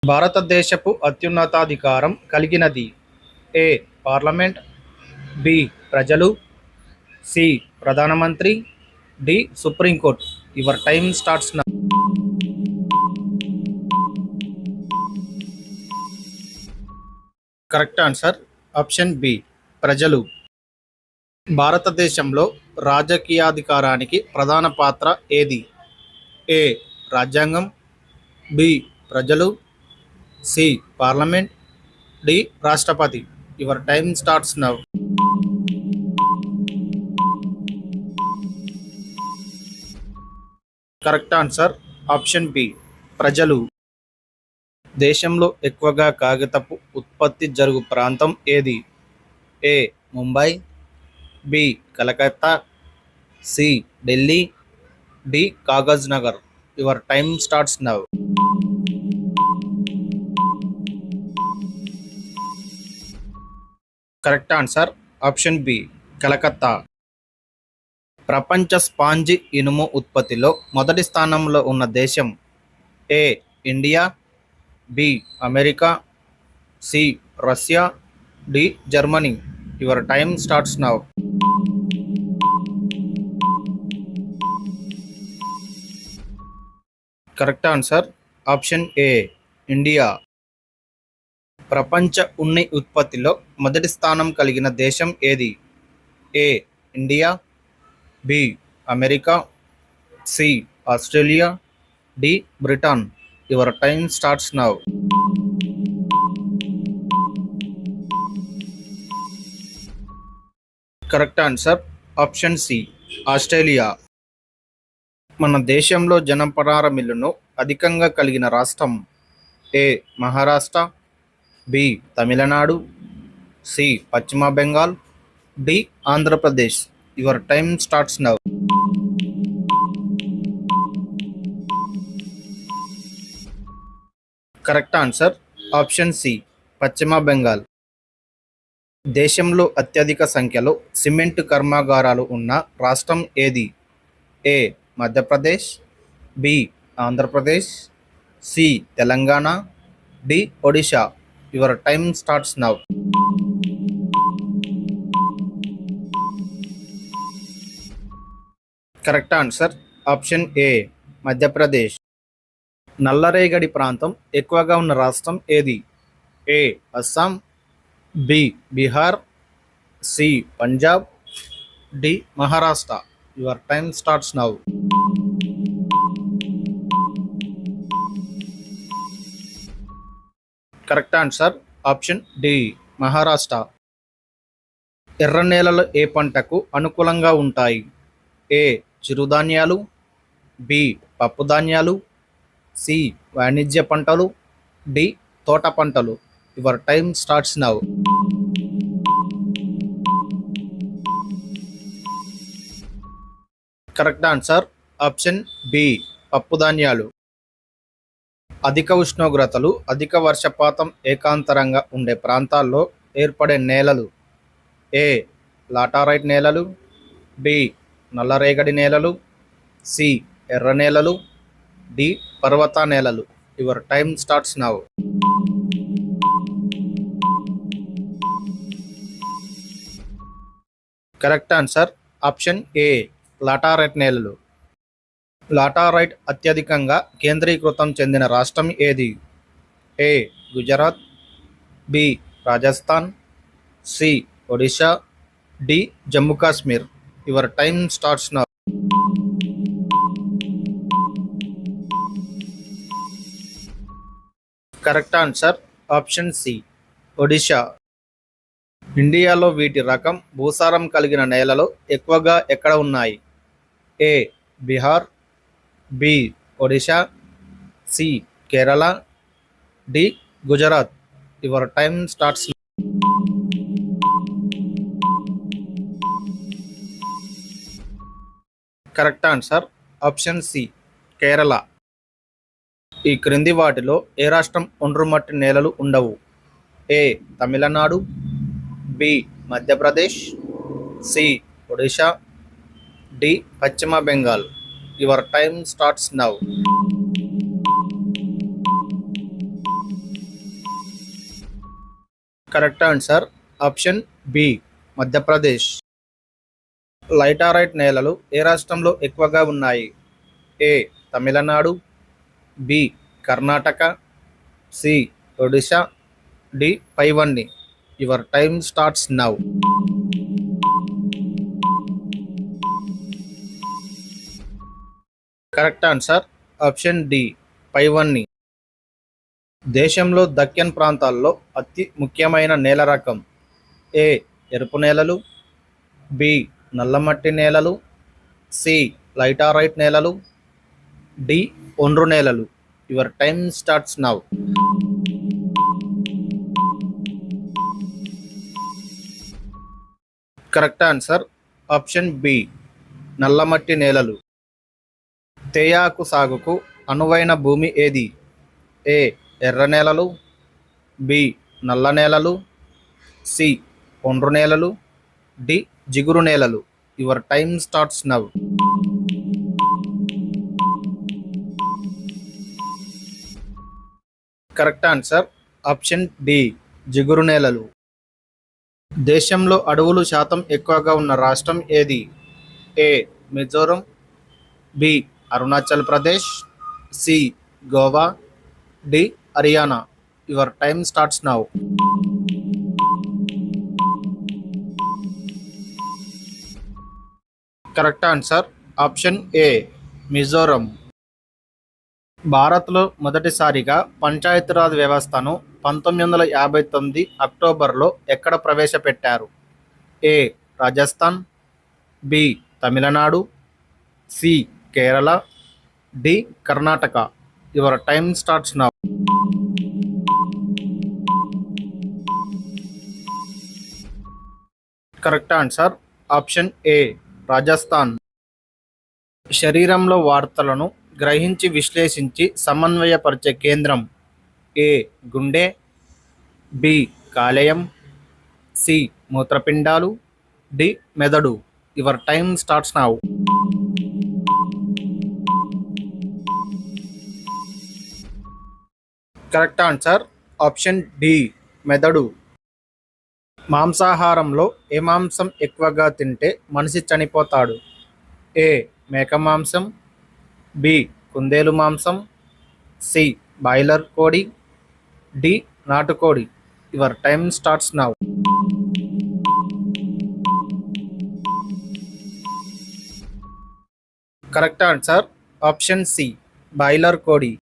భారతదేశపు అత్యున్నతాధికారం కలిగినది. ఏ. పార్లమెంట్. బి. ప్రజలు. సి. ప్రధానమంత్రి. D. Supreme court. Your time starts now. Correct answer option B. ప్రజలు. భారతదేశంలో రాజకీయాధికారానికి ప్రధాన పాత్ర ఏది? ఏ. రాజ్యాంగం. బి. ప్రజలు. సి. పార్లమెంట్. డి. రాష్ట్రపతి. Your time starts now. Correct answer option B. ప్రజలు. దేశంలో ఎక్కువగా కాగితపు ఉత్పత్తి జరుగు ప్రాంతం ఏది? A. Mumbai. B. Calcutta. C. Delhi. D. Kagaz Nagar. Your time starts now. Correct answer option B. Calcutta. ప్రపంచ స్పాంజి ఇనుము ఉత్పత్తిలో మొదటి స్థానంలో ఉన్న దేశం? A. India. B. America. C. Russia. D. Germany. Your time starts now. Correct answer option A. India. ప్రపంచ ఉన్ని ఉత్పత్తిలో మొదటి స్థానం కలిగిన దేశం ఏది? A. India. B. America. C. Australia. D. Britain. Your time starts now. Correct answer option C. Australia. మన దేశంలో జనపనార మిల్లును అధికంగా కలిగిన రాష్ట్రం? A. Maharashtra. B. Tamil Nadu. C. Paschima Bengal. D. Andhra Pradesh. Your time starts now. Correct answer option C. Paschima Bengal. దేశంలో అత్యధిక సంఖ్యలో సిమెంట్ కర్మాగారాలు ఉన్న రాష్ట్రం ఏది? A. Madhya Pradesh. B. Andhra Pradesh. C. Telangana. D. Odisha. Your time starts now. Correct answer option A. Madhya Pradesh. నల్లరేగడి ప్రాంతం ఎక్కువగా ఉన్న రాష్ట్రం ఏది? A. Assam. B. Bihar. C. Punjab. D. Maharashtra. Your time starts now. Correct answer option D. Maharashtra. ఎర్ర నేలలు ఏ పంటకు అనుకూలంగా ఉంటాయి? ఏ. చిరుధాన్యాలు. బి. పప్పుధాన్యాలు. సి. వాణిజ్య పంటలు. డి. తోట పంటలు. Your time starts now. Correct answer option B. పప్పుధాన్యాలు. అధిక ఉష్ణోగ్రతలు, అధిక వర్షపాతం ఏకాంతరంగా ఉండే ప్రాంతాల్లో ఏర్పడే నేలలు? ఏ. లాటారైట్ నేలలు. బి. నల్లరేగడి నేలలు. సి. ఎర్ర నేలలు. డి. పర్వత నేలలు. Your time starts now. Correct answer option A. Laterite నేలలు. లాటారైట్ అత్యధికంగా కేంద్రీకృతం చెందిన రాష్ట్రం ఏది? A. Gujarat. B. Rajasthan. C. Odisha. D. Jammu Kashmir. Your time starts now. Correct answer option C. Odisha. ఇండియాలో వీటి రకం భూసారం కలిగిన నేలలు ఎక్కువగా ఎక్కడ ఉన్నాయి? A. Bihar. B. Odisha. C. Kerala. D. Gujarat. Your time starts. Correct answer option C. Kerala. ఈ క్రింది వాటిలో ఏ రాష్ట్రం ఒండ్రుమట్టి నేలలు ఉండవు? A. Tamil Nadu. B. Madhya Pradesh. C. Odisha. D. Paschima Bengal. Your time starts now. Correct answer option B Madhya Pradesh. Laterite నేలలు ఏ రాష్ట్రంలో ఎక్కువగా ఉన్నాయి? A Tamil Nadu, B Karnataka, C Odisha, D పైవన్నీ. Your time starts now. Correct answer option D పైవన్నీ. దేశంలో దక్కన్ ప్రాంతాల్లో అతి ముఖ్యమైన నేల రకం? ఏ ఎరుపు నేలలు, బి నల్లమట్టి నేలలు, సి లైటారైట్ నేలలు, డి ఒండ్రు నేలలు. Your time starts now. Correct answer option B నల్లమట్టి నేలలు. తేయాకు సాగుకు అనువైన భూమి ఏది? ఏ ఎర్ర నేలలు, బి నల్ల నేలలు, సి ఒండ్రు నేలలు, డి జిగురు నేలలు. Your time starts now. Correct answer option D జిగురు నేలలు. దేశంలో అడవులు శాతం ఎక్కువగా ఉన్న రాష్ట్రం ఏది? A Mizoram, B Arunachal Pradesh, C Goa, D Haryana. Your time starts now. Correct answer option A Mizoram. భారత్లో మొదటిసారిగా పంచాయతీరాజ్ వ్యవస్థను 1959 అక్టోబర్లో ఎక్కడ ప్రవేశపెట్టారు? A Rajasthan, B Tamil Nadu, C Kerala, D Karnataka. Your time starts now. Correct answer option A Rajasthan. శరీరంలో వార్తలను గ్రహించి విశ్లేషించి సమన్వయపరిచే కేంద్రం? ఏ గుండె, బి కాలేయం, సి మూత్రపిండాలు, డి మెదడు. Your time starts now. Correct answer option D మెదడు. మాంసాహారంలో ఏ మాంసం ఎక్కువగా తింటే మనిషి చనిపోతాడు? ఏ మేక మాంసం, బి కుందేలు మాంసం, సి బాయిలర్ కోడి, డి నాటుకోడి. Your time starts now. Correct answer option C broiler కోడి.